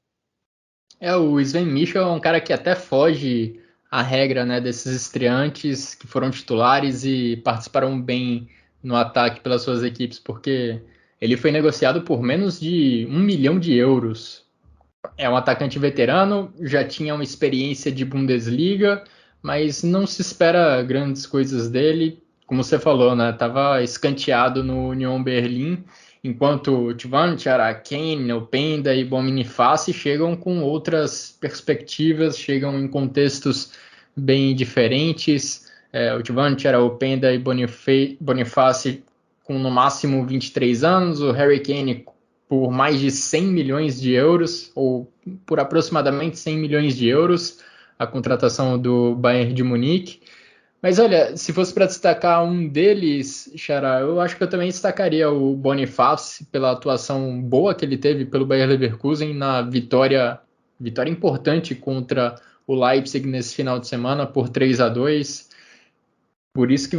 O Sven Michel é um cara que até foge à regra, né, desses estreantes que foram titulares e participaram bem no ataque pelas suas equipes, porque ele foi negociado por menos de 1 milhão de euros. É um atacante veterano, já tinha uma experiência de Bundesliga, mas não se espera grandes coisas dele. Como você falou, né? Tava escanteado no Union Berlim, enquanto Tvanchara, Kane, Openda e Boniface chegam com outras perspectivas, chegam em contextos bem diferentes. O Tvanchara, Openda e Boniface com no máximo 23 anos, o Harry Kane por mais de 100 milhões de euros, ou por aproximadamente 100 milhões de euros, a contratação do Bayern de Munique. Mas olha, se fosse para destacar um deles, Xará, eu acho que eu também destacaria o Boniface pela atuação boa que ele teve pelo Bayer Leverkusen na vitória importante contra o Leipzig nesse final de semana por 3-2. Por isso que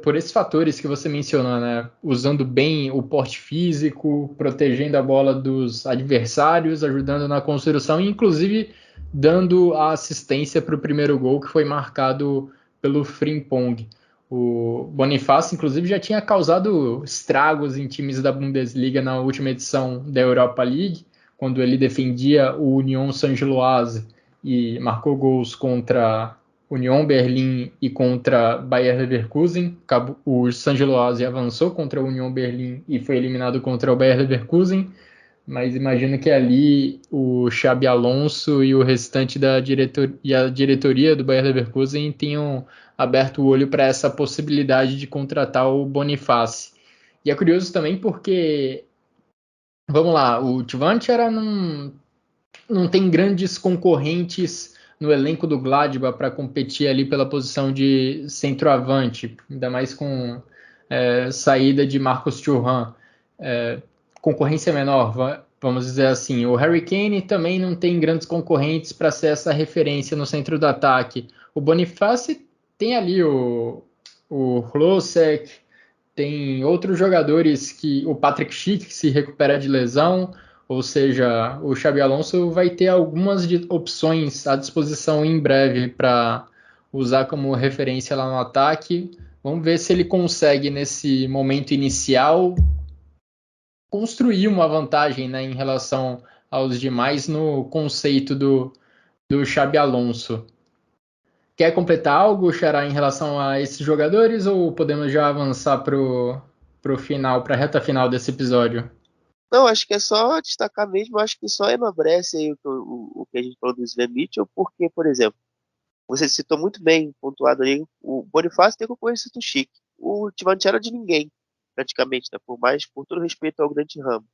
por esses fatores que você mencionou, né? Usando bem o porte físico, protegendo a bola dos adversários, ajudando na construção e inclusive dando a assistência para o primeiro gol que foi marcado pelo Frimpong. O Boniface, inclusive, já tinha causado estragos em times da Bundesliga na última edição da Europa League, quando ele defendia o Union Saint-Gilloise e marcou gols contra Union Berlim e contra Bayer Leverkusen. O Saint-Gilloise avançou contra o Union Berlim e foi eliminado contra o Bayer Leverkusen. Mas imagino que ali o Xabi Alonso e o restante da diretoria do Bayer Leverkusen tenham aberto o olho para essa possibilidade de contratar o Boniface. E é curioso também porque, vamos lá, o Tvanchara não tem grandes concorrentes no elenco do Gladbach para competir ali pela posição de centroavante, ainda mais com saída de Marcos Thuram. Concorrência menor, vamos dizer assim. O Harry Kane também não tem grandes concorrentes para ser essa referência no centro do ataque. O Boniface tem ali o Hlosek, tem outros jogadores que o Patrick Schick que se recupera de lesão, ou seja, o Xabi Alonso vai ter algumas opções à disposição em breve para usar como referência lá no ataque. Vamos ver se ele consegue nesse momento inicial construir uma vantagem, né, em relação aos demais no conceito do Xabi Alonso. Quer completar algo, Xará, em relação a esses jogadores ou podemos já avançar pro final, para a reta final desse episódio? Não, acho que é só destacar mesmo, acho que só enobrece aí o que a gente falou do Sven Mitchell, porque, por exemplo, você citou muito bem, pontuado ali, o Bonifácio tem concorrência do Chique. O Tivante era de ninguém, praticamente, né? Por todo respeito ao grande ramo.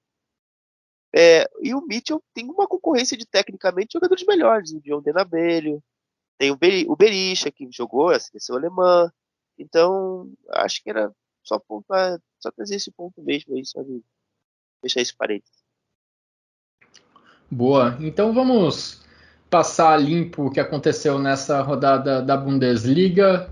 E o Mitchell tem uma concorrência de, tecnicamente, jogadores melhores. O John Denabelho, tem o Berisha, que jogou a seleção alemã. Então, acho que era só pontuar, só trazer esse ponto mesmo aí, só de deixar esse parênteses. Boa. Então vamos passar limpo o que aconteceu nessa rodada da Bundesliga.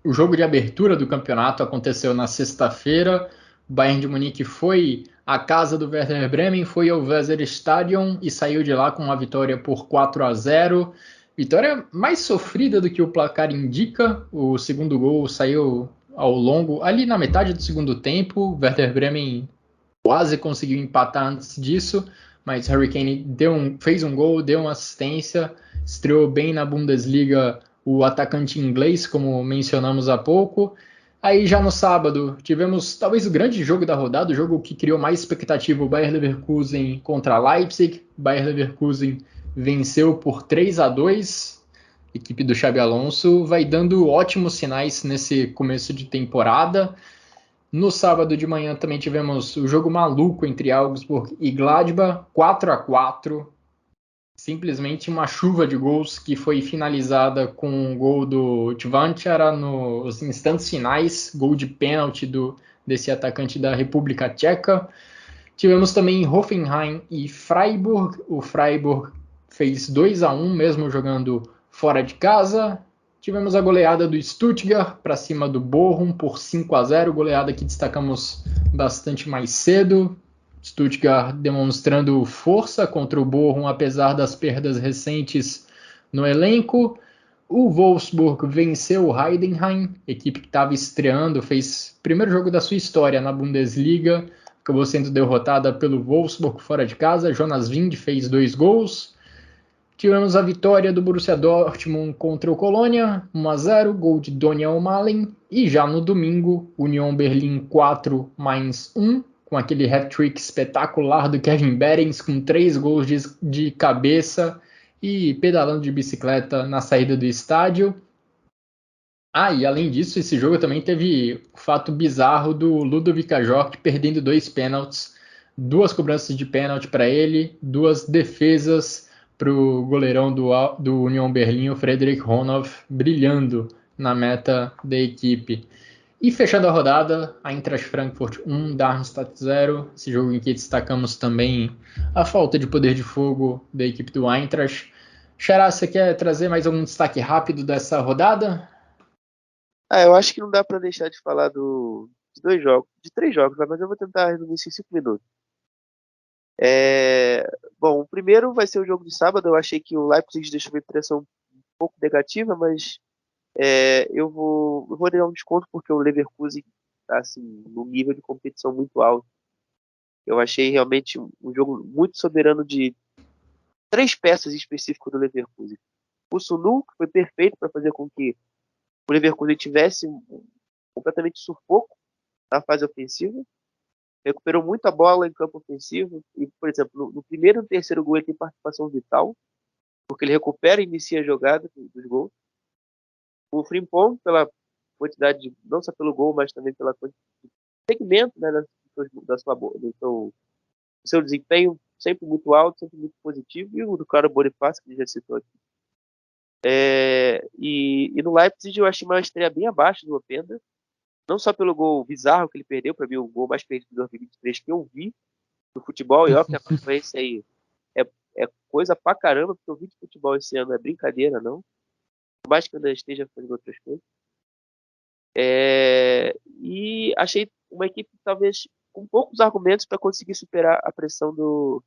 O jogo de abertura do campeonato aconteceu na sexta-feira. O Bayern de Munique foi à casa do Werder Bremen, foi ao Weserstadion e saiu de lá com uma vitória por 4-0. Vitória mais sofrida do que o placar indica. O segundo gol saiu ao longo, ali na metade do segundo tempo. O Werder Bremen quase conseguiu empatar antes disso, mas Harry Kane fez um gol, deu uma assistência, estreou bem na Bundesliga o atacante inglês, como mencionamos há pouco. Aí já no sábado tivemos talvez o grande jogo da rodada, o jogo que criou mais expectativa, o Bayer Leverkusen contra Leipzig. Bayer Leverkusen venceu por 3-2. A equipe do Xabi Alonso vai dando ótimos sinais nesse começo de temporada. No sábado de manhã também tivemos o jogo maluco entre Augsburg e Gladbach, 4-4. Simplesmente uma chuva de gols que foi finalizada com um gol do Tvanchara nos instantes finais, gol de pênalti desse atacante da República Tcheca. Tivemos também Hoffenheim e Freiburg. O Freiburg fez 2-1 mesmo jogando fora de casa. Tivemos a goleada do Stuttgart para cima do Bochum por 5-0, goleada que destacamos bastante mais cedo. Stuttgart demonstrando força contra o Bochum, apesar das perdas recentes no elenco. O Wolfsburg venceu o Heidenheim, equipe que estava estreando, fez o primeiro jogo da sua história na Bundesliga, acabou sendo derrotada pelo Wolfsburg fora de casa. Jonas Wind fez 2 gols. Tivemos a vitória do Borussia Dortmund contra o Colônia, 1-0, gol de Doniel Malen. E já no domingo, Union Berlim 4, Mainz 1, com aquele hat-trick espetacular do Kevin Behrens, com 3 gols de cabeça e pedalando de bicicleta na saída do estádio. E além disso, esse jogo também teve o fato bizarro do Ludovic Ajorc perdendo 2 pênaltis, 2 cobranças de pênalti para ele, 2 defesas para o goleirão do Union Berlim, o Frederic Honoff, brilhando na meta da equipe. E fechando a rodada, a Eintracht Frankfurt 1, Darmstadt 0, esse jogo em que destacamos também a falta de poder de fogo da equipe do Eintracht. Xará, você quer trazer mais algum destaque rápido dessa rodada? Eu acho que não dá para deixar de falar de 2 jogos, de 3 jogos, mas eu vou tentar resumir isso em 5 minutos. Bom, o primeiro vai ser o jogo de sábado. Eu achei que o Leipzig deixou uma impressão um pouco negativa, mas eu vou dar um desconto porque o Leverkusen está assim, num nível de competição muito alto. Eu achei realmente um jogo muito soberano de 3 peças específicas do Leverkusen. O Sunu, que foi perfeito para fazer com que o Leverkusen tivesse completamente sufoco na fase ofensiva, recuperou muito a bola em campo ofensivo e, por exemplo, no primeiro e no terceiro gol ele tem participação vital, porque ele recupera e inicia a jogada dos gols. O Frimpong, pela quantidade, não só pelo gol, mas também pela quantidade de segmento, né, da sua bola, do seu desempenho sempre muito alto, sempre muito positivo, e o do cara Bonifácio, que já citou aqui. E no Leipzig eu achei uma estreia bem abaixo do Openda, não só pelo gol bizarro que ele perdeu, para mim o gol mais perdido de 2023 que eu vi no futebol, e ó, que a frequência aí é coisa pra caramba, porque eu vi de futebol esse ano, é brincadeira, não. Por mais que eu ainda esteja fazendo outras coisas. E achei uma equipe talvez com poucos argumentos para conseguir superar a pressão do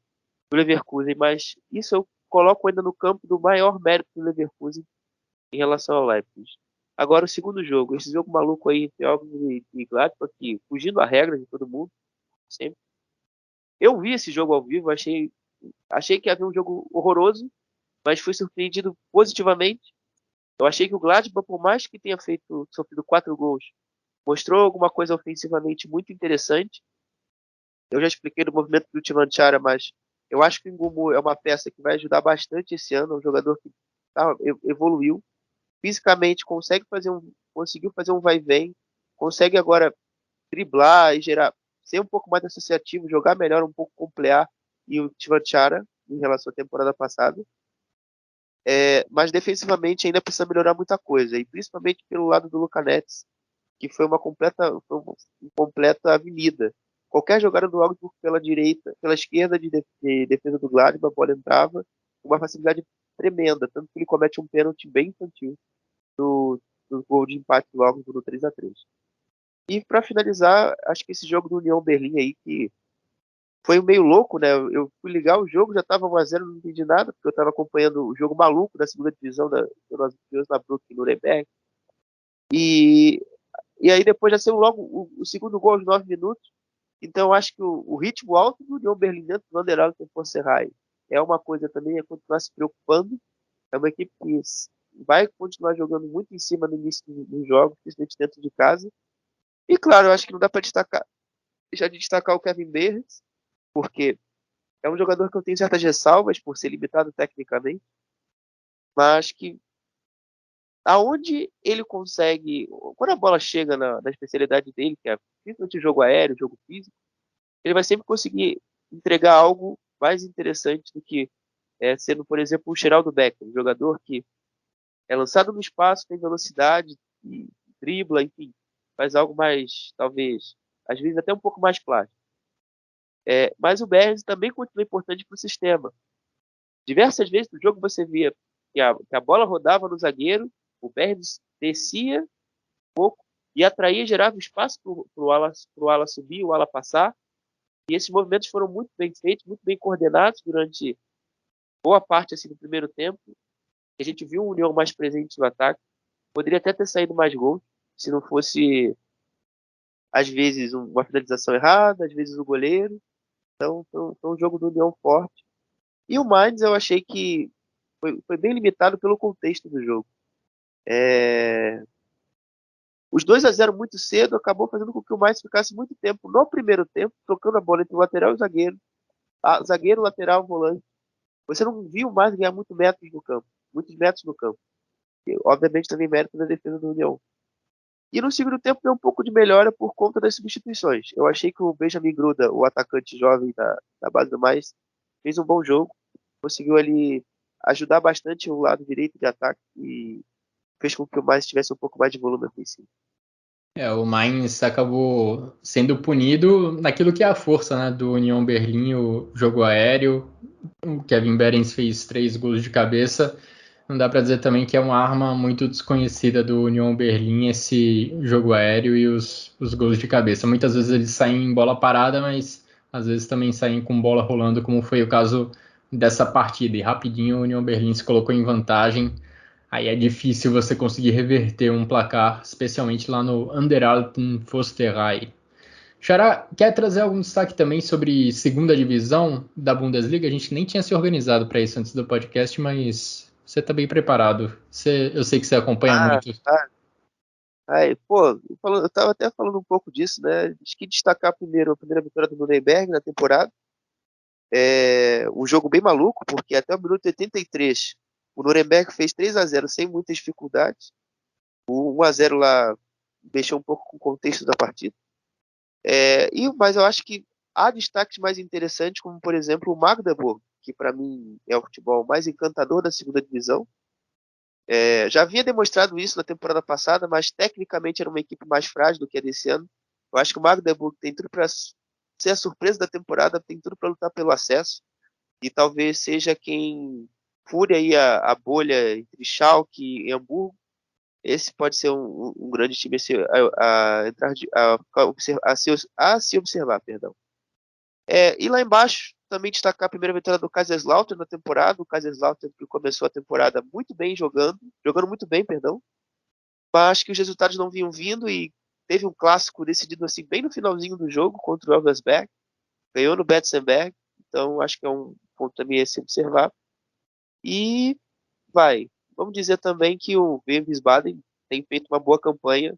Leverkusen, mas isso eu coloco ainda no campo do maior mérito do Leverkusen em relação ao Leipzig. Agora o segundo jogo, esse jogo maluco aí entre Augsburg e Gladbach, aqui, fugindo a regra de todo mundo, sempre. Eu vi esse jogo ao vivo, achei que havia um jogo horroroso, mas fui surpreendido positivamente. Eu achei que o Gladbach, por mais que tenha sofrido 4 gols, mostrou alguma coisa ofensivamente muito interessante. Eu já expliquei do movimento do Timanchara, mas eu acho que o Ngumu é uma peça que vai ajudar bastante esse ano. É um jogador que evoluiu. Fisicamente conseguiu fazer um vai e vem. Consegue agora driblar e ser um pouco mais associativo, jogar melhor, um pouco complear e o Timanchara em relação à temporada passada. Mas defensivamente ainda precisa melhorar muita coisa, e principalmente pelo lado do Lucanets, que foi uma completa avenida. Qualquer jogada do Augsburg pela direita, pela esquerda de defesa do Gladbach, a bola entrava com uma facilidade tremenda, tanto que ele comete um pênalti bem infantil do gol de empate do Augsburg no 3-3. E para finalizar, acho que esse jogo do União Berlim aí, que foi meio louco, né? Eu fui ligar o jogo, já estava 1-0, não entendi nada, porque eu estava acompanhando o jogo maluco da segunda divisão do Osnabrück e Nuremberg. E aí depois já saiu logo o segundo gol aos 9 minutos. Então eu acho que o ritmo alto do União Berlim dentro do Anderlecht tem Forcerrai é uma coisa também, é continuar se preocupando. É uma equipe que vai continuar jogando muito em cima no início dos jogos, principalmente dentro de casa. E claro, eu acho que não dá para deixar de destacar o Kevin Behrens, porque é um jogador que eu tenho certas ressalvas por ser limitado tecnicamente, mas que aonde ele consegue, quando a bola chega na especialidade dele, que é principalmente o jogo aéreo, o jogo físico, ele vai sempre conseguir entregar algo mais interessante do que sendo, por exemplo, o Geraldo Becker, um jogador que é lançado no espaço, tem velocidade, e dribla, enfim, faz algo mais, talvez, às vezes até um pouco mais plástico. Mas o Behrens também continua importante para o sistema. Diversas vezes no jogo você via que a bola rodava no zagueiro, o Behrens descia um pouco e atraía, gerava espaço para o ala subir, o ala passar. E esses movimentos foram muito bem feitos, muito bem coordenados durante boa parte assim, do primeiro tempo. A gente viu um União mais presente no ataque. Poderia até ter saído mais gols, se não fosse, às vezes, uma finalização errada, às vezes o goleiro. Então, foi um jogo do União forte. E o Mainz eu achei que foi bem limitado pelo contexto do jogo. Os 2-0 muito cedo acabou fazendo com que o Mainz ficasse muito tempo no primeiro tempo, trocando a bola entre o lateral e o zagueiro. Zagueiro, lateral, volante. Você não viu o Mainz ganhar muitos metros no campo. E, obviamente também mérito da defesa do União. E no segundo tempo deu um pouco de melhora por conta das substituições. Eu achei que o Benjamin Gruda, o atacante jovem da base do Mais, fez um bom jogo. Conseguiu ali ajudar bastante o lado direito de ataque e fez com que o Mais tivesse um pouco mais de volume ofensivo. O Mainz acabou sendo punido naquilo que é a força, né, do União Berlim, o jogo aéreo. O Kevin Behrens fez 3 gols de cabeça. Não dá para dizer também que é uma arma muito desconhecida do União Berlim esse jogo aéreo e os gols de cabeça. Muitas vezes eles saem em bola parada, mas às vezes também saem com bola rolando, como foi o caso dessa partida. E rapidinho o União Berlim se colocou em vantagem. Aí é difícil você conseguir reverter um placar, especialmente lá no Anderlecht Forsterei. Xará, quer trazer algum destaque também sobre segunda divisão da Bundesliga? A gente nem tinha se organizado para isso antes do podcast, mas você está bem preparado. Eu sei que você acompanha Ah, muito. tá. Aí, pô, eu tava até falando um pouco disso, né? Acho que destacar primeiro a primeira vitória do Nuremberg na temporada. Um jogo bem maluco, porque até o minuto 83 o Nuremberg fez 3-0 sem muitas dificuldades. O 1-0 lá mexeu um pouco com o contexto da partida. Mas eu acho que há destaques mais interessantes, como por exemplo o Magdeburg, que para mim é o futebol mais encantador da segunda divisão. Já havia demonstrado isso na temporada passada, mas tecnicamente era uma equipe mais frágil do que a desse ano. Eu acho que o Magdeburg tem tudo para ser a surpresa da temporada, tem tudo para lutar pelo acesso e talvez seja quem fure aí a bolha entre Schalke e Hamburgo. Esse pode ser um grande time a se observar, perdão. E lá embaixo, também destacar a primeira vitória do Kaiserslautern na temporada. O Kaiserslautern que começou a temporada muito bem jogando muito bem, perdão. Mas acho que os resultados não vinham vindo e teve um clássico decidido assim bem no finalzinho do jogo contra o Elversberg. Ganhou no Betzenberg, então acho que é um ponto também a se observar. E vamos dizer também que o VfB Wiesbaden tem feito uma boa campanha,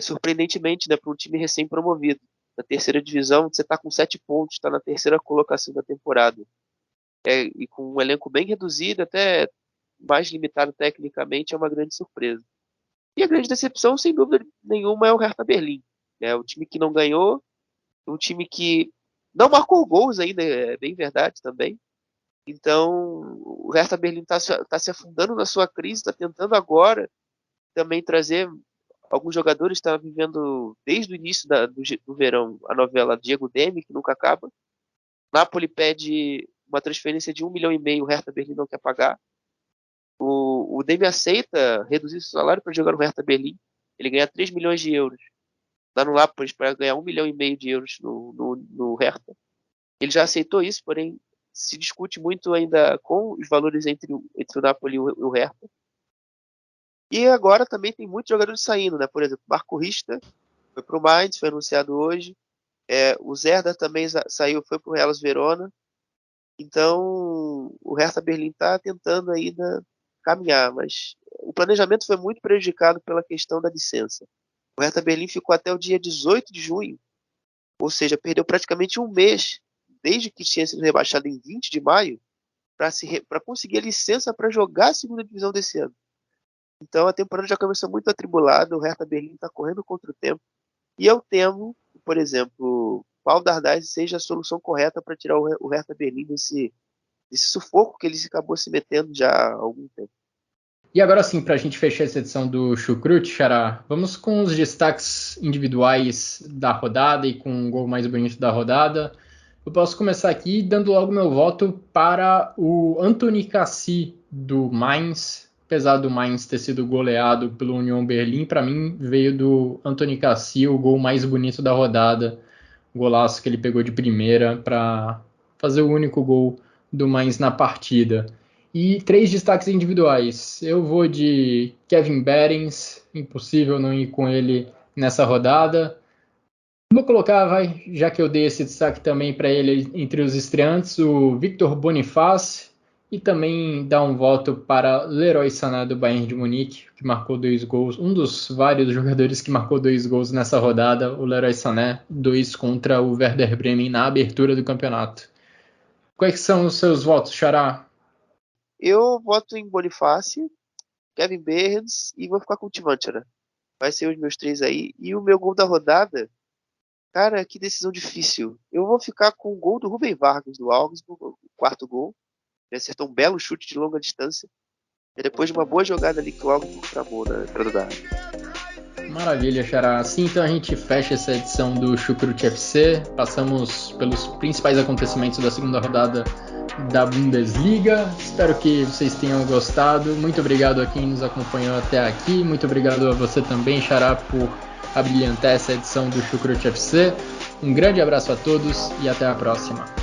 surpreendentemente, né, para um time recém-promovido. Na terceira divisão, você está com 7 pontos, está na terceira colocação da temporada. E com um elenco bem reduzido, até mais limitado tecnicamente, é uma grande surpresa. E a grande decepção, sem dúvida nenhuma, é o Hertha Berlim. O time que não ganhou, um time que não marcou gols ainda, é bem verdade também. Então, o Hertha Berlim está se afundando na sua crise, está tentando agora também trazer alguns jogadores, está vivendo desde o início do verão a novela Diego Demme, que nunca acaba. Napoli pede uma transferência de 1,5 milhão, o Hertha Berlim não quer pagar. O Demme aceita reduzir seu salário para jogar no Hertha Berlim. Ele ganha 3 milhões de euros. Lá no Napoli para ganhar 1,5 milhão de euros no Hertha. Ele já aceitou isso, porém se discute muito ainda com os valores entre o Napoli e o Hertha. E agora também tem muitos jogadores saindo, né? Por exemplo, Marco Richter foi para o Mainz, foi anunciado hoje. O Zerda também saiu, foi para o Hellas Verona. Então, o Hertha Berlim está tentando ainda caminhar, mas o planejamento foi muito prejudicado pela questão da licença. O Hertha Berlim ficou até o dia 18 de junho, ou seja, perdeu praticamente um mês, desde que tinha sido rebaixado em 20 de maio, para conseguir a licença para jogar a segunda divisão desse ano. Então a temporada já começou muito atribulada, o Hertha Berlim está correndo contra o tempo, e eu temo, por exemplo, Paul Dardai seja a solução correta para tirar o Hertha Berlim desse sufoco que ele acabou se metendo já há algum tempo. E agora sim, para a gente fechar essa edição do Chucrute, Xará, vamos com os destaques individuais da rodada e com o gol mais bonito da rodada. Eu posso começar aqui dando logo meu voto para o Anthony Cassi do Mainz. Apesar do Mainz ter sido goleado pelo Union Berlim, para mim veio do Anthony Cassi o gol mais bonito da rodada. O golaço que ele pegou de primeira para fazer o único gol do Mainz na partida. E 3 destaques individuais. Eu vou de Kevin Behrens, impossível não ir com ele nessa rodada. Vou colocar, já que eu dei esse destaque também para ele entre os estreantes, o Victor Boniface, e também dar um voto para Leroy Sané do Bayern de Munique, que marcou 2 gols, um dos vários jogadores que marcou 2 gols nessa rodada, o Leroy Sané, 2 contra o Werder Bremen na abertura do campeonato. Quais são os seus votos, Xará? Eu voto em Boniface, Kevin Behrens e vou ficar com o Timanchara. Vai ser os meus 3 aí. E o meu gol da rodada, cara, que decisão difícil. Eu vou ficar com o gol do Rubem Vargas do Augsburg, o 4º gol. Ele acertou um belo chute de longa distância. E depois de uma boa jogada ali que o Augsburg tramou na entrada da área. Maravilha, Xará. Assim então a gente fecha essa edição do Chucrute FC. Passamos pelos principais acontecimentos da segunda rodada da Bundesliga. Espero que vocês tenham gostado. Muito obrigado a quem nos acompanhou até aqui. Muito obrigado a você também, Xará, por abrilhantar essa edição do Chucrute FC. Um grande abraço a todos e até a próxima.